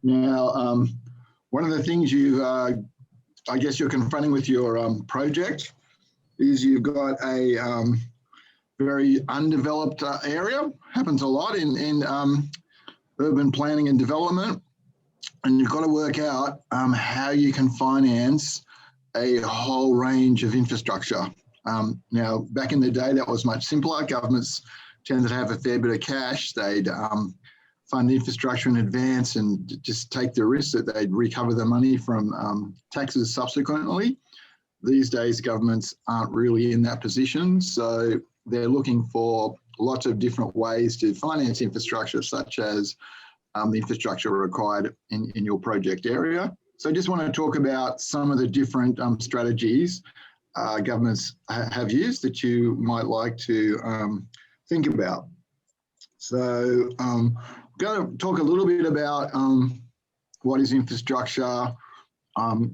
Now, one of the things I guess you're confronting with your project is you've got a very undeveloped area. Happens a lot in urban planning and development. And you've got to work out how you can finance a whole range of infrastructure. Now, back in the day, that was much simpler. Governments tended to have a fair bit of cash. They'd fund infrastructure in advance and just take the risk that they'd recover the money from taxes subsequently. These days, governments aren't really in that position. So they're looking for lots of different ways to finance infrastructure, such as the infrastructure required in your project area. So I just want to talk about some of the different strategies governments have used that you might like to think about. So I'm going to talk a little bit about what is infrastructure,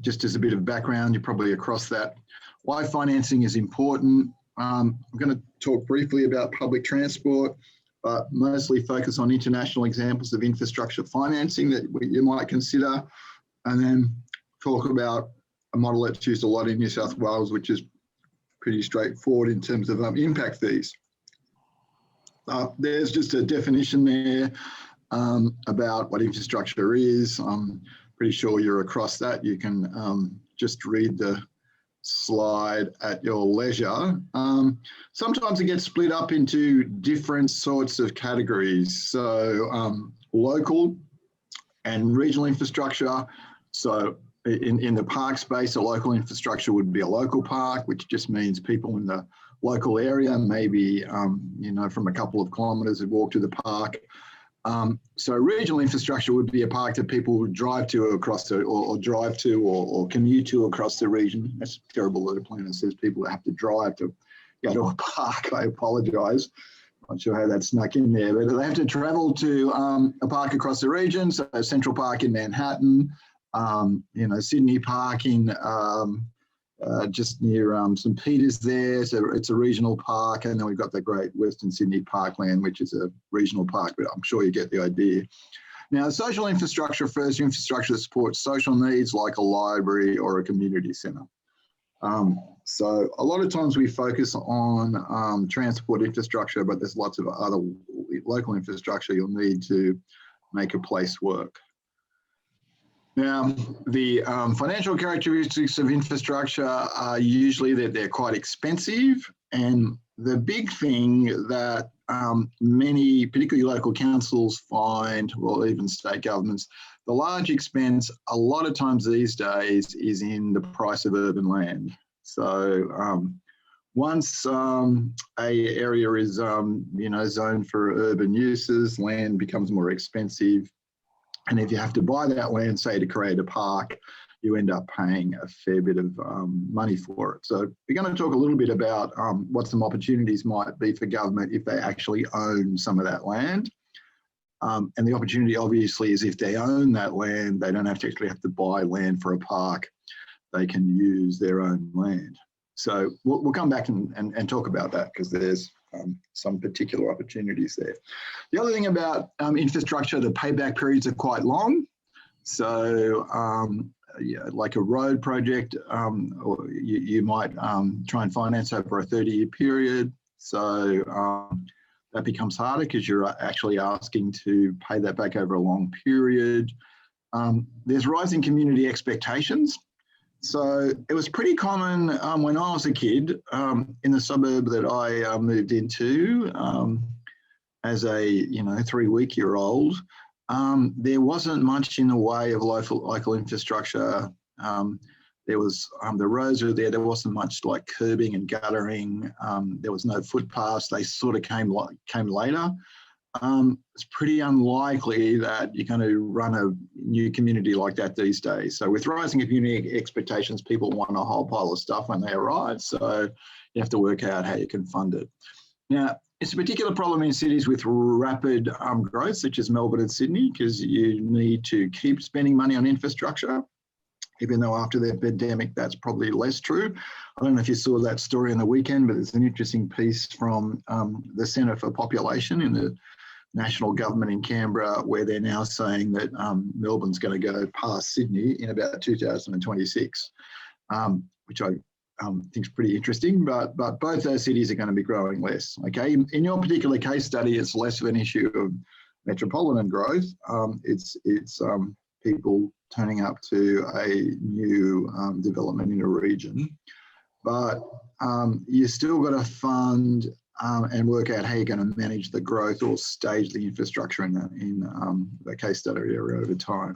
just as a bit of background. You're probably across that. Why financing is important. I'm going to talk briefly about public transport, but mostly focus on international examples of infrastructure financing that you might consider, and then talk about a model that's used a lot in New South Wales, which is pretty straightforward in terms of impact fees. There's just a definition there about what infrastructure is. I'm pretty sure you're across that. You can just read the slide at your leisure. Sometimes it gets split up into different sorts of categories. So local and regional infrastructure. So in the park space, a local infrastructure would be a local park, which just means people in the local area, maybe from a couple of kilometres would walk to the park. So regional infrastructure would be a park that people would drive to across the, or drive to, or commute to across the region. That's terrible that a planner says people have to drive to go to a park. I apologise. Not sure how that snuck in there, but they have to travel to a park across the region. So Central Park in Manhattan, Sydney Park in just near St Peters there, so it's a regional park, and then we've got the Great Western Sydney Parkland, which is a regional park, but I'm sure you get the idea. Now, social infrastructure refers to infrastructure that supports social needs like a library or a community centre. So a lot of times we focus on transport infrastructure, but there's lots of other local infrastructure you'll need to make a place work. Now, the financial characteristics of infrastructure are usually that they're quite expensive, and the big thing that many, particularly local councils, find, or even state governments, the large expense a lot of times these days is in the price of urban land. So once a area is zoned for urban uses, land becomes more expensive. And if you have to buy that land, say, to create a park, you end up paying a fair bit of money for it. So we're going to talk a little bit about what some opportunities might be for government if they actually own some of that land. And the opportunity, obviously, is if they own that land, they don't actually have to buy land for a park. They can use their own land. So we'll come back and talk about that, because there's some particular opportunities there. The other thing about infrastructure, the payback periods are quite long. So like a road project, or you might try and finance over a 30-year period. So that becomes harder because you're actually asking to pay that back over a long period. There's rising community expectations. So it was pretty common when I was a kid in the suburb that I moved into as a 3-week-year-old. There wasn't much in the way of local infrastructure. There was the roads were there. There wasn't much like curbing and guttering. There was no footpaths. They sort of came later. It's pretty unlikely that you're going to run a new community like that these days. So with rising community expectations, people want a whole pile of stuff when they arrive. So you have to work out how you can fund it. Now, it's a particular problem in cities with rapid growth, such as Melbourne and Sydney, because you need to keep spending money on infrastructure, even though after the pandemic, that's probably less true. I don't know if you saw that story on the weekend, but there's an interesting piece from the Centre for Population in the national government in Canberra, where they're now saying that Melbourne's going to go past Sydney in about 2026, which I think is pretty interesting. But both those cities are going to be growing less. Okay, in your particular case study, it's less of an issue of metropolitan growth. It's people turning up to a new development in a region, but you still got to fund and work out how you're going to manage the growth or stage the infrastructure in the case study area over time.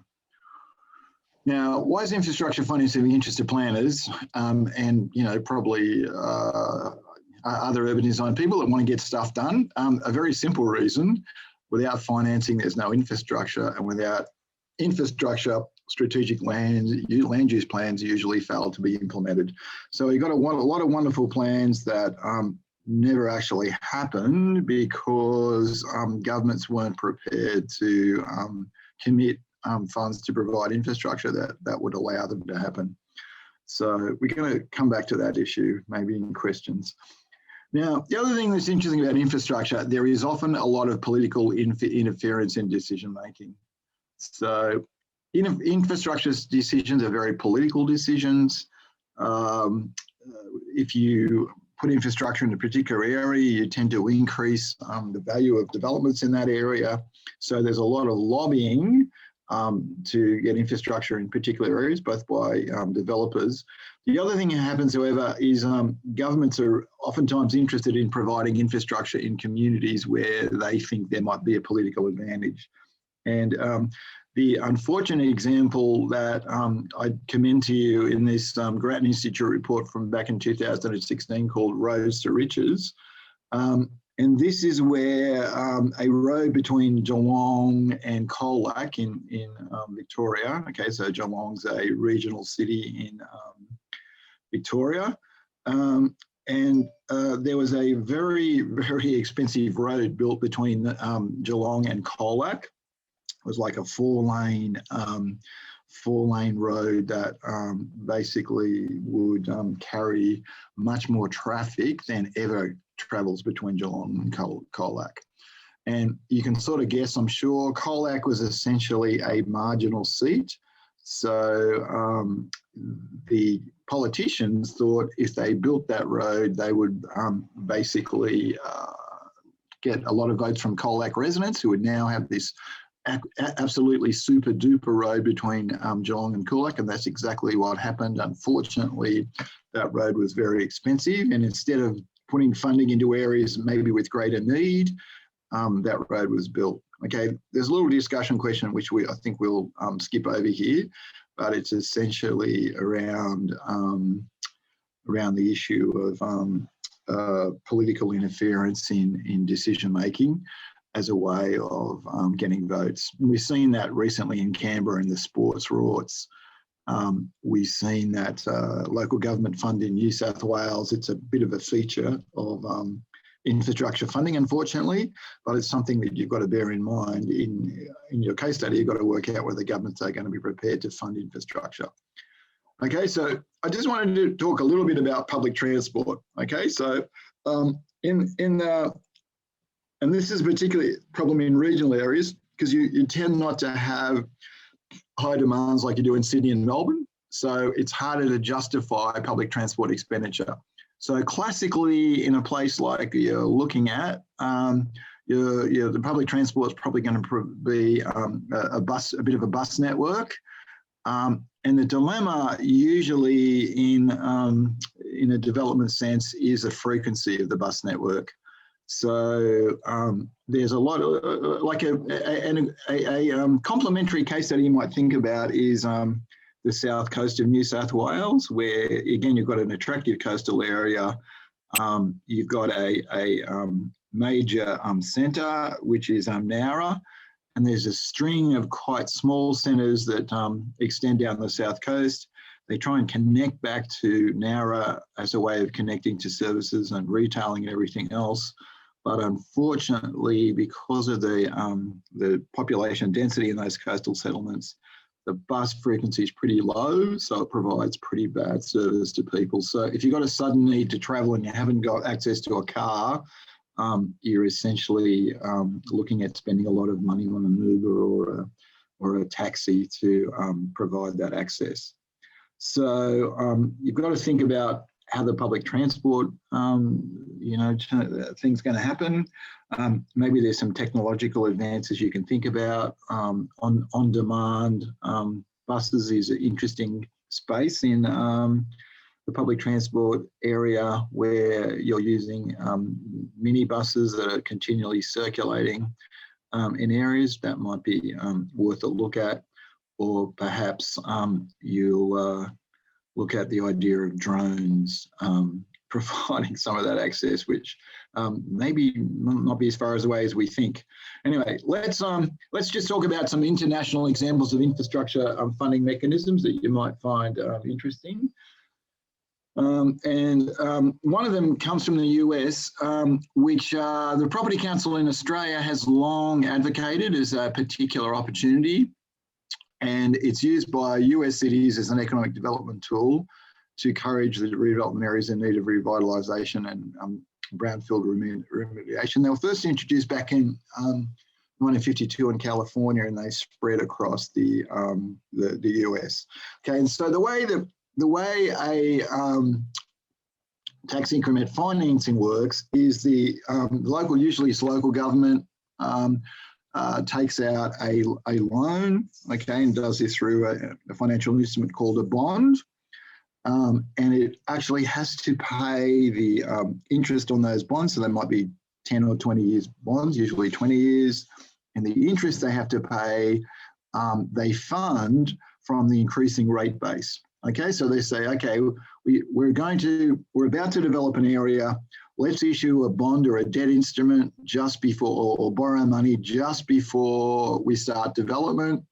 Now, why is infrastructure funding of interest to planners and probably other urban design people that want to get stuff done? A very simple reason: without financing, there's no infrastructure, and without infrastructure, strategic land use plans usually fail to be implemented. So you've got a lot of wonderful plans that never actually happened because governments weren't prepared to commit funds to provide infrastructure that would allow them to happen. So we're going to come back to that issue maybe in questions. Now, the other thing that's interesting about infrastructure, there is often a lot of political interference in decision making. So infrastructure decisions are very political decisions. If you put infrastructure in a particular area, you tend to increase the value of developments in that area. So there's a lot of lobbying to get infrastructure in particular areas, both by developers. The other thing that happens, however, is governments are oftentimes interested in providing infrastructure in communities where they think there might be a political advantage. And the unfortunate example that I commend to you in this Grattan Institute report from back in 2016 called Roads to Riches. And this is where a road between Geelong and Colac in Victoria, okay, so Geelong's a regional city in Victoria, and there was a very, very expensive road built between Geelong and Colac. It was like a four-lane road that basically would carry much more traffic than ever travels between Geelong and Colac. And you can sort of guess, I'm sure, Colac was essentially a marginal seat. So the politicians thought if they built that road, they would basically get a lot of votes from Colac residents who would now have this absolutely super duper road between Geelong and Colac, and that's exactly what happened. Unfortunately, that road was very expensive, and instead of putting funding into areas maybe with greater need, that road was built. Okay, there's a little discussion question which I think we'll skip over here, but it's essentially around the issue of political interference in decision making as a way of getting votes. And we've seen that recently in Canberra in the sports rorts. We've seen that local government fund in New South Wales. It's a bit of a feature of infrastructure funding, unfortunately, but it's something that you've got to bear in mind in your case study. You've got to work out whether governments are going to be prepared to fund infrastructure. Okay, so I just wanted to talk a little bit about public transport. Okay, so and this is particularly a problem in regional areas because you tend not to have high demands like you do in Sydney and Melbourne. So it's harder to justify public transport expenditure. So classically, in a place like you're looking at, the public transport is probably going to be a bit of a bus network. And the dilemma usually in a development sense is the frequency of the bus network. So there's a lot of like a complementary case study you might think about is the south coast of New South Wales, where again you've got an attractive coastal area. You've got a major centre which is Nowra, and there's a string of quite small centres that extend down the south coast. They try and connect back to Nowra as a way of connecting to services and retailing and everything else. But unfortunately, because of the population density in those coastal settlements, the bus frequency is pretty low, so it provides pretty bad service to people. So if you've got a sudden need to travel and you haven't got access to a car, you're essentially looking at spending a lot of money on an Uber or a taxi to provide that access. So you've got to think about how the public transport, thing's going to happen. Maybe there's some technological advances you can think about. On-demand buses is an interesting space in the public transport area where you're using minibuses that are continually circulating in areas. That might be worth a look at. Or perhaps you'll look at the idea of drones providing some of that access, which maybe not be as far away as we think. Anyway, let's just talk about some international examples of infrastructure funding mechanisms that you might find interesting. One of them comes from the US, which the Property Council in Australia has long advocated as a particular opportunity. And it's used by US cities as an economic development tool to encourage the redevelopment areas in need of revitalisation and brownfield remediation. They were first introduced back in 1952 in California, and they spread across the US. Okay, and so the way a tax increment financing works is usually it's local government. Takes out a loan, okay, and does this through a financial instrument called a bond, and it actually has to pay the interest on those bonds. So they might be 10 or 20 years bonds, usually 20 years, and the interest they have to pay, they fund from the increasing rate base. Okay, so they say, okay, we're about to develop an area. Let's issue a bond or a debt instrument just before, or borrow money just before we start development.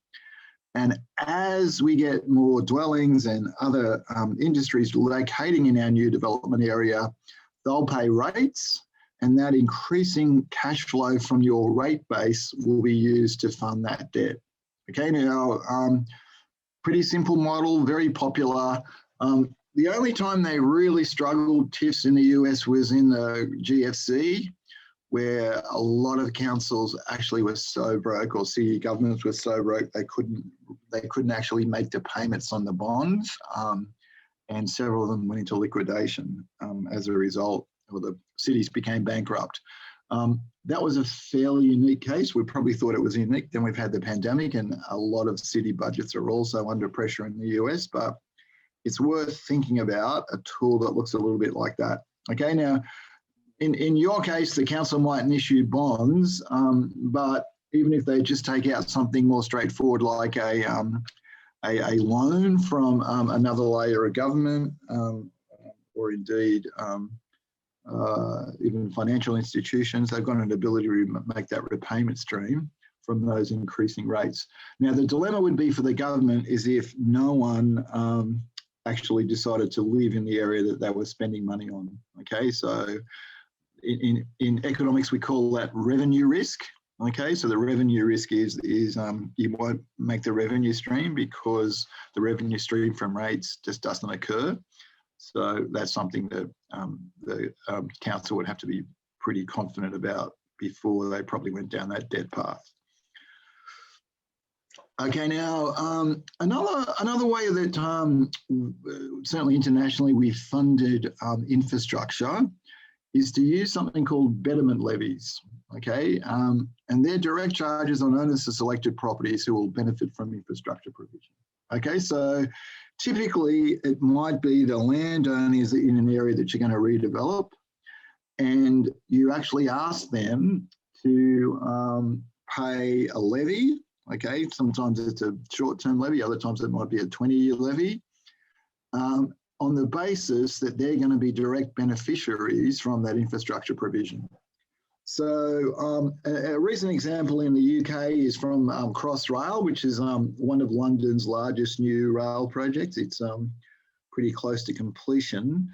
And as we get more dwellings and other industries locating in our new development area, they'll pay rates, and that increasing cash flow from your rate base will be used to fund that debt. Okay, now, pretty simple model, very popular. The only time they really struggled, TIFs in the US, was in the GFC, where a lot of councils actually were so broke, or city governments were so broke, they couldn't actually make the payments on the bonds, and several of them went into liquidation as a result, or the cities became bankrupt. That was a fairly unique case. We probably thought it was unique. Then we've had the pandemic, and a lot of city budgets are also under pressure in the US, but it's worth thinking about a tool that looks a little bit like that. Okay, now, in your case, the council mightn't issue bonds, but even if they just take out something more straightforward like a loan from another layer of government, or indeed even financial institutions, they've got an ability to make that repayment stream from those increasing rates. Now, the dilemma would be for the government is if no one actually decided to live in the area that they were spending money on. Okay, so in economics we call that revenue risk. Okay, so the revenue risk is you won't make the revenue stream because the revenue stream from rates just doesn't occur. So that's something that the council would have to be pretty confident about before they probably went down that debt path. Okay, now another way that certainly internationally we funded infrastructure is to use something called Betterment levies. Okay, and they're direct charges on owners of selected properties who will benefit from infrastructure provision. Okay, so typically it might be the landowners in an area that you're going to redevelop, and you actually ask them to pay a levy. Okay, sometimes it's a short-term levy, other times it might be a 20-year levy, on the basis that they're going to be direct beneficiaries from that infrastructure provision. So a recent example in the UK is from Crossrail, which is one of London's largest new rail projects. It's pretty close to completion.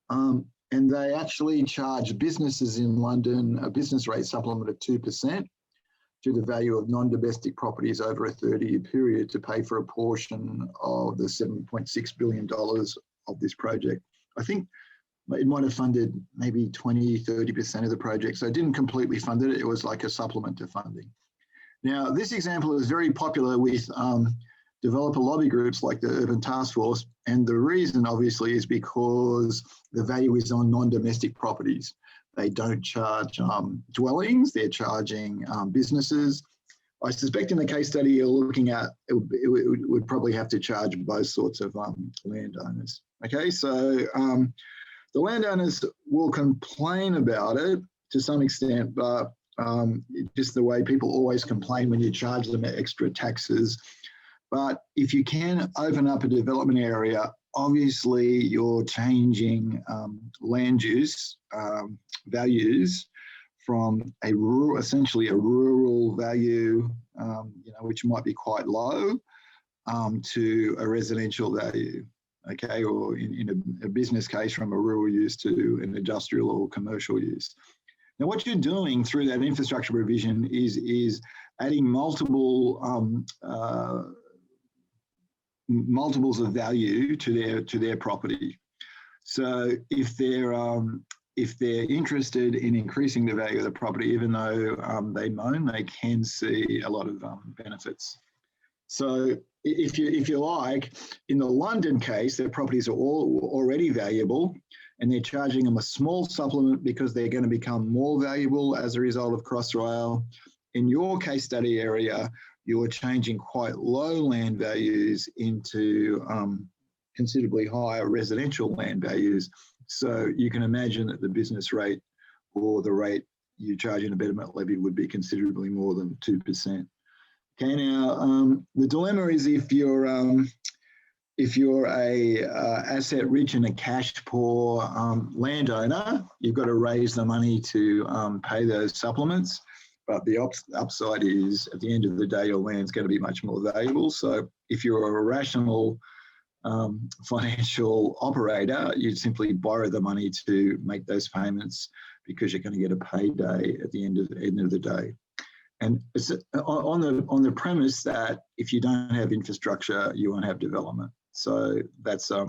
And they actually charge businesses in London a business rate supplement of 2% to the value of non-domestic properties over a 30-year period to pay for a portion of the $7.6 billion of this project. I think it might have funded maybe 20, 30% of the project. So it didn't completely fund it. It was like a supplement to funding. Now, this example is very popular with developer lobby groups like the Urban Task Force. And the reason obviously is because the value is on non-domestic properties. They don't charge dwellings, they're charging businesses. I suspect in the case study you're looking at, it would probably have to charge both sorts of landowners. Okay, so the landowners will complain about it to some extent, but just the way people always complain when you charge them extra taxes. But if you can open up a development area, obviously you're changing land use values from a rural, essentially a rural value, which might be quite low, to a residential value, okay, or in a business case from a rural use to an industrial or commercial use. Now, what you're doing through that infrastructure provision is adding multiples of value to their property. So if they're interested in increasing the value of the property, even though they moan, they can see a lot of benefits. So if you like, in the London case, their properties are all already valuable, and they're charging them a small supplement because they're going to become more valuable as a result of Crossrail. In your case study area, you're changing quite low land values into considerably higher residential land values. So you can imagine that the business rate or the rate you charge in a betterment levy would be considerably more than 2%. Okay, now the dilemma is if you're a asset rich and a cash poor landowner, you've got to raise the money to pay those supplements. But the upside is, at the end of the day, your land's going to be much more valuable. So if you're a rational financial operator, you simply borrow the money to make those payments because you're going to get a payday at the end of the day. And it's on the premise that if you don't have infrastructure, you won't have development. So that's a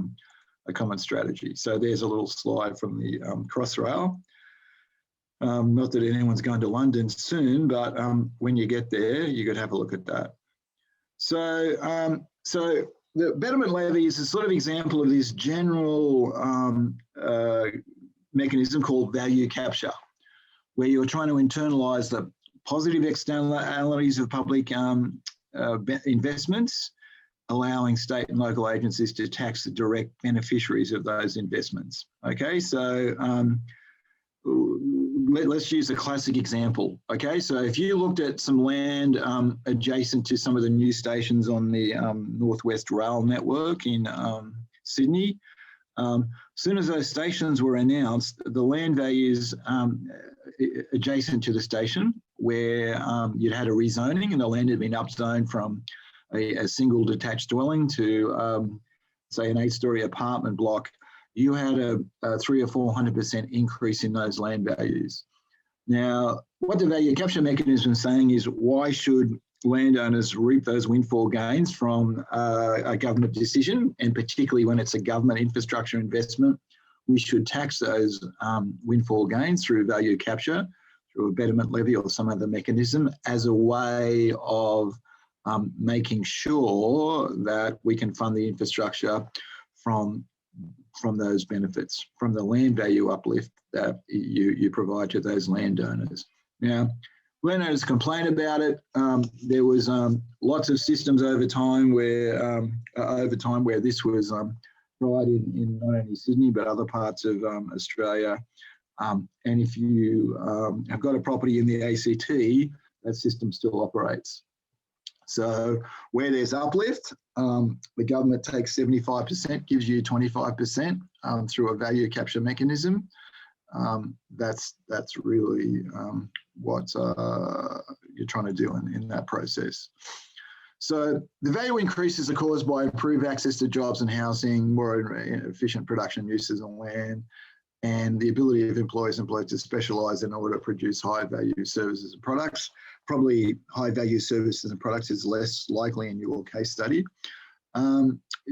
common strategy. So there's a little slide from the Crossrail. Not that anyone's going to London soon, but when you get there, you could have a look at that. So, so the Betterment levy is a sort of example of this general mechanism called value capture, where you're trying to internalise the positive externalities of public investments, allowing state and local agencies to tax the direct beneficiaries of those investments. Okay, so let's use a classic example. Okay, so if you looked at some land adjacent to some of the new stations on the Northwest Rail network in Sydney, as soon as those stations were announced, the land values adjacent to the station where you'd had a rezoning and the land had been upzoned from a single detached dwelling to say an 8-storey apartment block, you had a 300 or 400% increase in those land values. Now, what the value capture mechanism is saying is, why should landowners reap those windfall gains from a government decision, and particularly when it's a government infrastructure investment? We should tax those windfall gains through value capture, through a betterment levy or some other mechanism, as a way of making sure that we can fund the infrastructure from those benefits, from the land value uplift that you provide to those landowners. Now, landowners complain about it. There was lots of systems over time where this was tried in not only Sydney but other parts of Australia. And if you have got a property in the ACT, that system still operates. So where there's uplift, the government takes 75%, gives you 25% through a value capture mechanism. That's really what you're trying to do in that process. So the value increases are caused by improved access to jobs and housing, more efficient production uses of land, and the ability of employers to specialise in order to produce high-value services and products. Probably high-value services and products is less likely in your case study.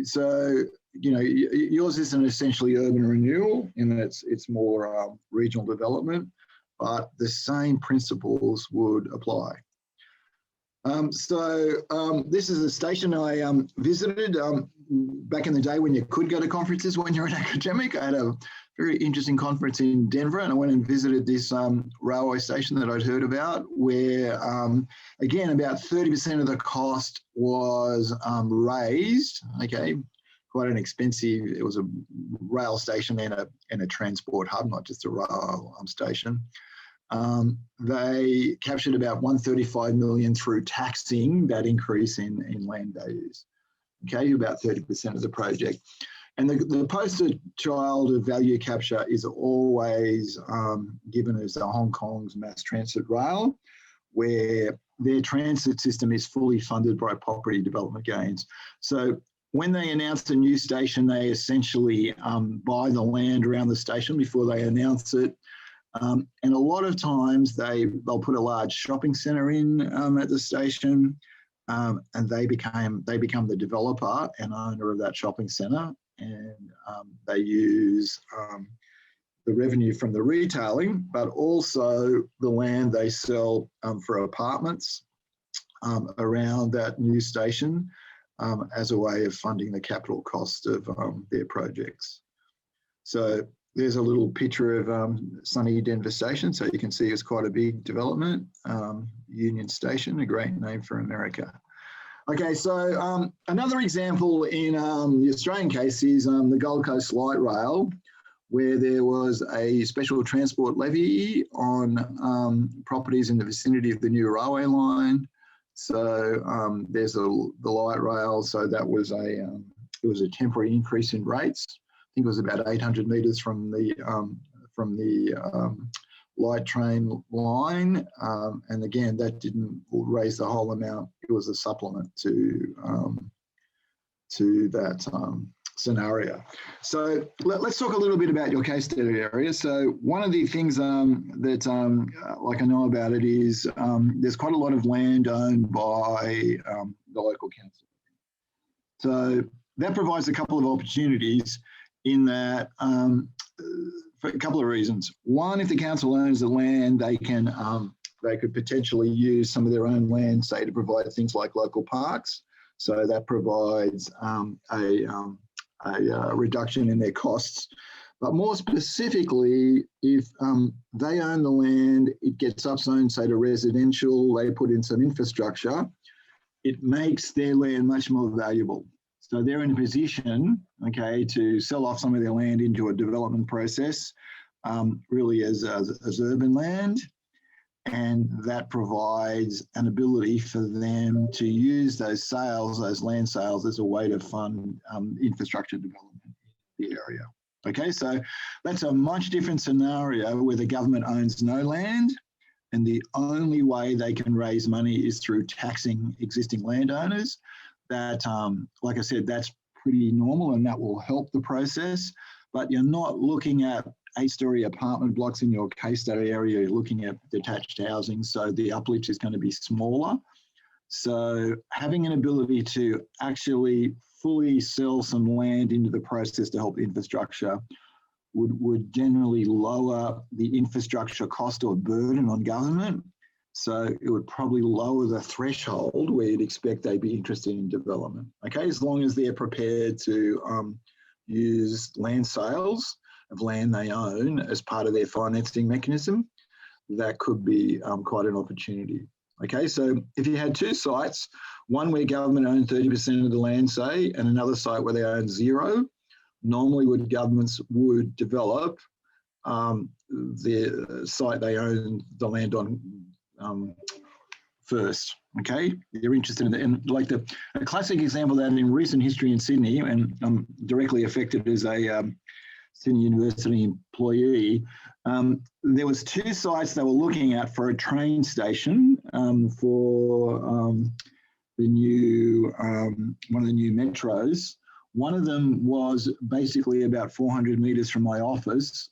So yours isn't essentially urban renewal in that it's more regional development, but the same principles would apply. This is a station I visited back in the day when you could go to conferences when you're an academic. I had a very interesting conference in Denver, and I went and visited this railway station that I'd heard about, where, again, about 30% of the cost was raised, okay? Quite an expensive, it was a rail station and a transport hub, not just a rail station. They captured about 135 million through taxing that increase in land values, okay, about 30% of the project. And the poster child of value capture is always given as the Hong Kong's mass transit rail, where their transit system is fully funded by property development gains. So when they announce a new station, they essentially buy the land around the station before they announce it. And a lot of times they'll put a large shopping centre in at the station, and they become the developer and owner of that shopping centre, and they use the revenue from the retailing, but also the land they sell for apartments around that new station as a way of funding the capital cost of their projects. So there's a little picture of sunny Denver Station, so you can see it's quite a big development. Union Station, a great name for America. Okay, so another example in the Australian case is the Gold Coast Light Rail, where there was a special transport levy on properties in the vicinity of the new railway line. So there's the light rail, so that was it was a temporary increase in rates. I think it was about 800 metres from the light train line, and again, that didn't raise the whole amount. It was a supplement to that scenario. So let's talk a little bit about your case study area. So one of the things that like I know about it is there's quite a lot of land owned by the local council. So that provides a couple of opportunities in that for a couple of reasons. One, if the council owns the land, they could potentially use some of their own land, say, to provide things like local parks. So that provides a reduction in their costs. But more specifically, if they own the land, it gets upzoned, say, to residential, they put in some infrastructure, it makes their land much more valuable. So they're in a position, okay, to sell off some of their land into a development process, really as urban land, and that provides an ability for them to use those sales, those land sales, as a way to fund infrastructure development in the area. Okay, so that's a much different scenario where the government owns no land, and the only way they can raise money is through taxing existing landowners. That, like I said, that's pretty normal and that will help the process, but you're not looking at 8-story apartment blocks in your case study area, you're looking at detached housing, so the uplift is going to be smaller. So having an ability to actually fully sell some land into the process to help infrastructure would generally lower the infrastructure cost or burden on government. So it would probably lower the threshold where you'd expect they'd be interested in development. Okay, as long as they're prepared to use land sales of land they own as part of their financing mechanism, that could be quite an opportunity. Okay, so if you had two sites, one where government owned 30% of the land, say, and another site where they own 0, normally what governments would develop the site they own the land on first. Okay, you're interested in it. And like a classic example of that in recent history in Sydney, and I'm directly affected as a Sydney University employee, there was 2 sites they were looking at for a train station for the new one of the new metros. One of them was basically about 400 metres from my office,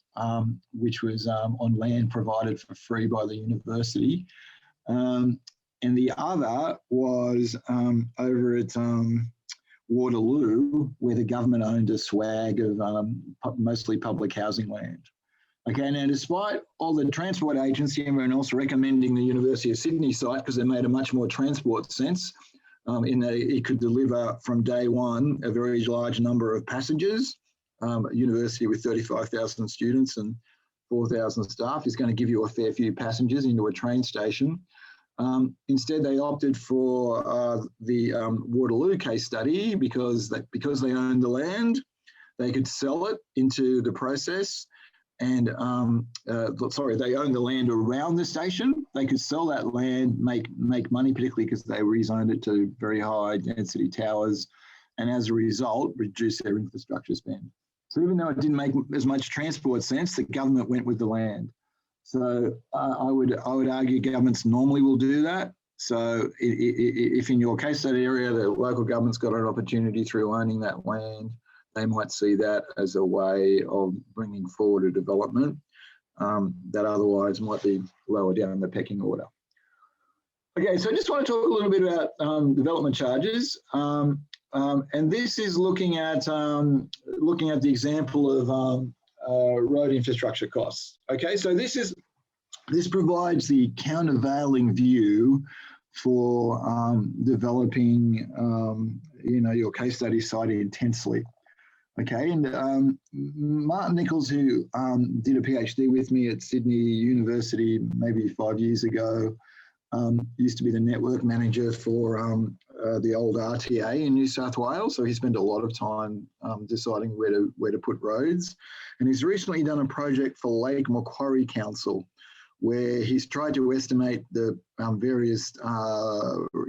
which was on land provided for free by the university. And the other was over at Waterloo, where the government owned a swag of mostly public housing land. Okay, now despite all the Transport Agency and everyone else recommending the University of Sydney site because it made a much more transport sense, in that it could deliver from day one a very large number of passengers. A university with 35,000 students and 4,000 staff is going to give you a fair few passengers into a train station. Instead, they opted for the Waterloo case study because they owned the land, they could sell it into the process. And they owned the land around the station. They could sell that land, make money, particularly because they rezoned it to very high density towers, and as a result, reduce their infrastructure spend. So even though it didn't make as much transport sense, the government went with the land. So I would argue governments normally will do that. So if in your case study area, the local government's got an opportunity through owning that land, they might see that as a way of bringing forward a development that otherwise might be lower down the pecking order. Okay, so I just want to talk a little bit about development charges, and this is looking at the example of road infrastructure costs. Okay, so this provides the countervailing view for developing your case study site intensely. Okay, and Martin Nichols, who did a PhD with me at Sydney University maybe 5 years ago, used to be the network manager for the old RTA in New South Wales. So he spent a lot of time deciding where to put roads. And he's recently done a project for Lake Macquarie Council, where he's tried to estimate the various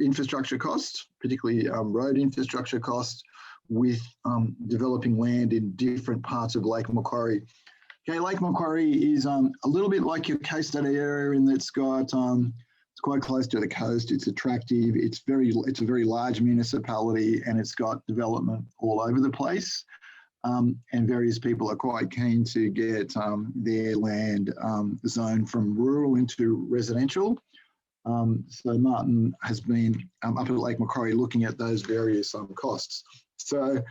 infrastructure costs, particularly road infrastructure costs, with developing land in different parts of Lake Macquarie. Okay, Lake Macquarie is a little bit like your case study area in that it's got it's quite close to the coast. It's attractive. It's a very large municipality, and it's got development all over the place. And various people are quite keen to get their land zoned from rural into residential. So Martin has been up at Lake Macquarie looking at those various costs. So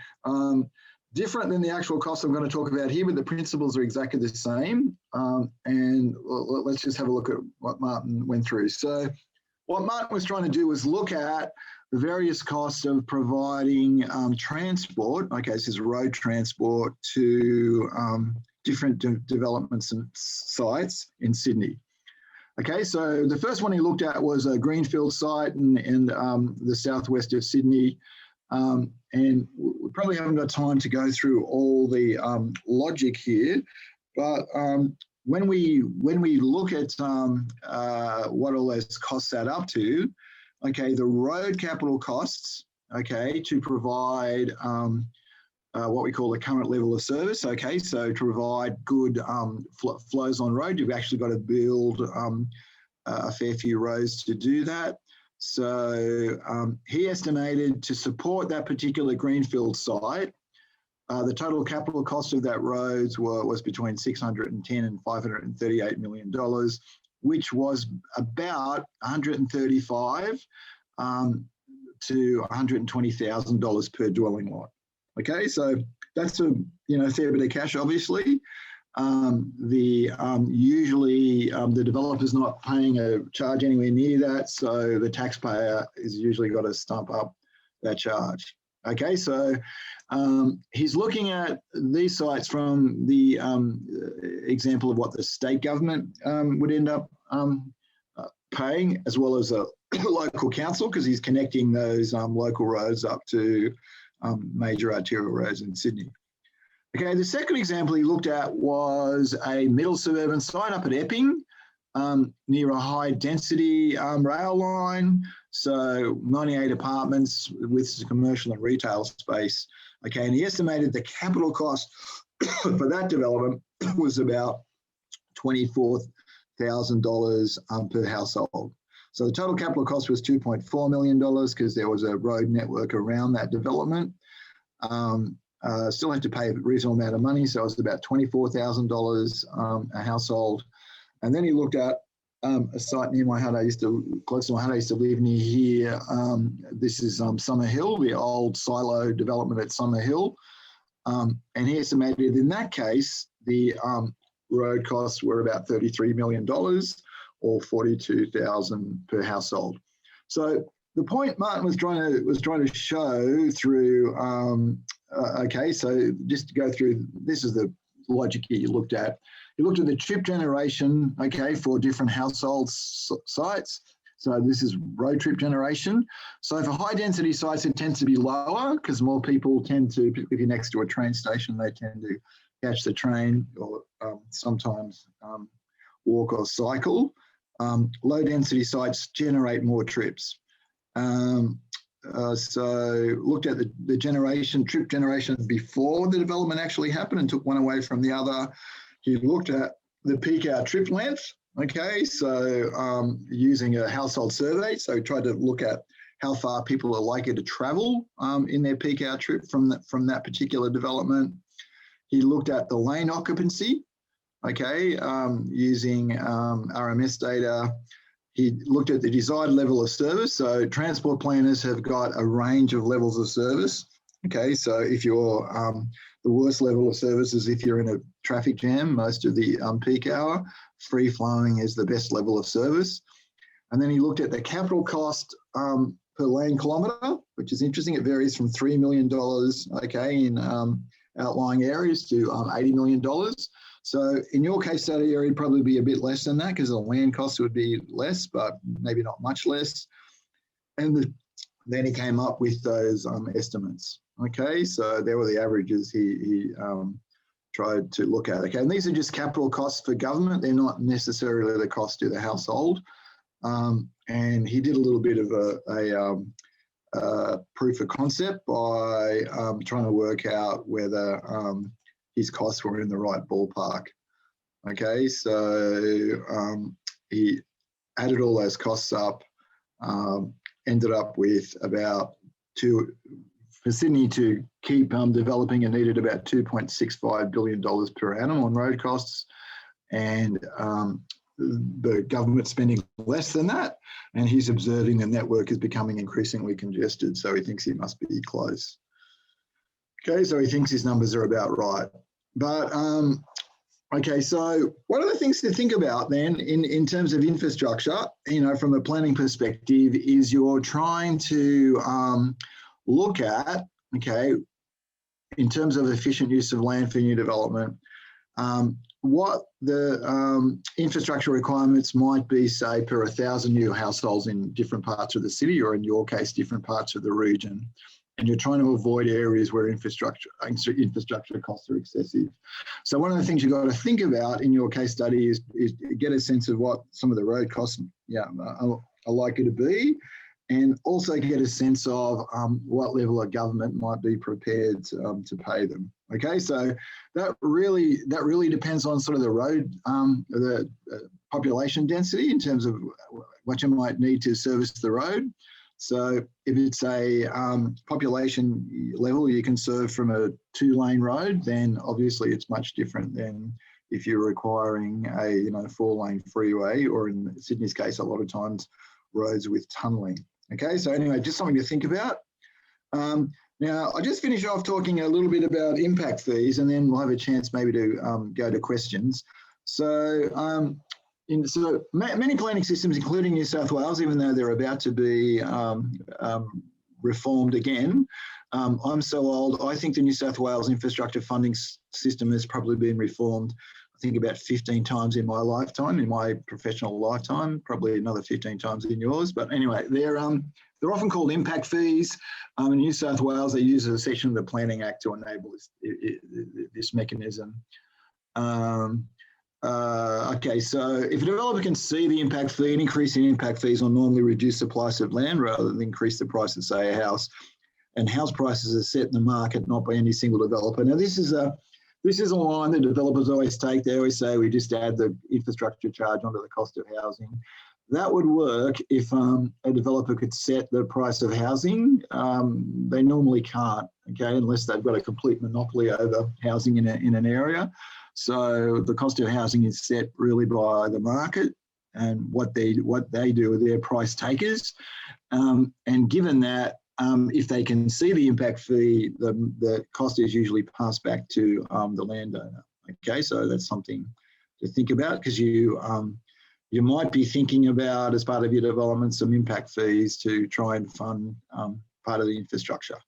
different than the actual costs I'm going to talk about here, but the principles are exactly the same. And let's just have a look at what Martin went through. So what Martin was trying to do was look at the various costs of providing transport, okay, this is road transport, to different developments and sites in Sydney. Okay, so the first one he looked at was a greenfield site in the southwest of Sydney. And we probably haven't got time to go through all the logic here, but when we look at what all those costs add up to, okay, the road capital costs, okay, to provide what we call the current level of service, okay, so to provide good flows on road, you've actually got to build a fair few roads to do that. So he estimated to support that particular greenfield site, the total capital cost of that roads was between $610 and $538 million, which was about $135,000 to $120,000 per dwelling lot. Okay, so that's a fair bit of cash, obviously. Usually the developer's not paying a charge anywhere near that, so the taxpayer is usually got to stump up that charge. Okay, so he's looking at these sites from the example of what the state government would end up paying, as well as a local council, because he's connecting those local roads up to major arterial roads in Sydney. Okay, the second example he looked at was a middle suburban site up at Epping, near a high density rail line. So 98 apartments with some commercial and retail space. Okay, and he estimated the capital cost for that development was about $24,000 per household. So the total capital cost was $2.4 million because there was a road network around that development. Still had to pay a reasonable amount of money, so it was about $24,000 a household. And then he looked at a site near my hut. Close to my hut, I used to live near here. This is Summer Hill, the old silo development at Summer Hill. And he estimated in that case, the road costs were about $33 million or $42,000 per household. So the point Martin was trying to show through, okay, so just to go through, this is the logic he looked at. He looked at the trip generation, okay, for different household sites. So this is road trip generation. So for high density sites, it tends to be lower because more people tend to, particularly if you're next to a train station, they tend to catch the train or sometimes walk or cycle. Low density sites generate more trips. So looked at the trip generation before the development actually happened and took one away from the other. He looked at the peak hour trip length, okay, so using a household survey. So tried to look at how far people are likely to travel in their peak hour trip from that particular development. He looked at the lane occupancy, okay, using RMS data. He looked at the desired level of service. So transport planners have got a range of levels of service. Okay, so if you're the worst level of service is if you're in a traffic jam most of the peak hour. Free flowing is the best level of service. And then he looked at the capital cost per lane kilometre, which is interesting. It varies from $3 million, okay, in outlying areas to $80 million. So in your case study area, it'd probably be a bit less than that because the land cost would be less, but maybe not much less. And then he came up with those estimates. Okay, so there were the averages he tried to look at. Okay, and these are just capital costs for government. They're not necessarily the cost to the household. And he did a little bit of a proof of concept by trying to work out whether his costs were in the right ballpark. Okay, so he added all those costs up, ended up with about for Sydney to keep developing, it needed about $2.65 billion per annum on road costs, and the government spending less than that, and he's observing the network is becoming increasingly congested, so he thinks he must be close. Okay, so he thinks his numbers are about right. But, okay, so what are the things to think about then in terms of infrastructure, from a planning perspective, is you're trying to look at, okay, in terms of efficient use of land for new development, what the infrastructure requirements might be, say, per 1,000 new households in different parts of the city, or in your case, different parts of the region. And you're trying to avoid areas where infrastructure costs are excessive. So one of the things you've got to think about in your case study is get a sense of what some of the road costs are likely to be, and also get a sense of what level of government might be prepared to pay them. Okay, so that really depends on sort of the road, the population density in terms of what you might need to service the road. So if it's a population level you can serve from a 2-lane road, then obviously it's much different than if you're requiring a 4-lane freeway, or in Sydney's case, a lot of times roads with tunnelling. Okay, so anyway, just something to think about. Now, I'll just finish off talking a little bit about impact fees, and then we'll have a chance maybe to go to questions. So, many planning systems, including New South Wales, even though they're about to be reformed again, I'm so old, I think the New South Wales infrastructure funding system has probably been reformed, I think, about 15 times in my lifetime, in my professional lifetime, probably another 15 times in yours. But anyway, they're often called impact fees. In New South Wales, they use a section of the Planning Act to enable this mechanism. Okay, so if a developer can see the impact fee, an increase in impact fees will normally reduce the price of land rather than increase the price of, say, a house. And house prices are set in the market, not by any single developer. Now, this is a line that developers always take. They always say we just add the infrastructure charge onto the cost of housing. That would work if a developer could set the price of housing. They normally can't, okay, unless they've got a complete monopoly over housing in an area. So the cost of housing is set really by the market. and what they do, they're price takers. And given that, if they can see the impact fee, the cost is usually passed back to the landowner. Okay, so that's something to think about, because you might be thinking about, as part of your development, some impact fees to try and fund part of the infrastructure.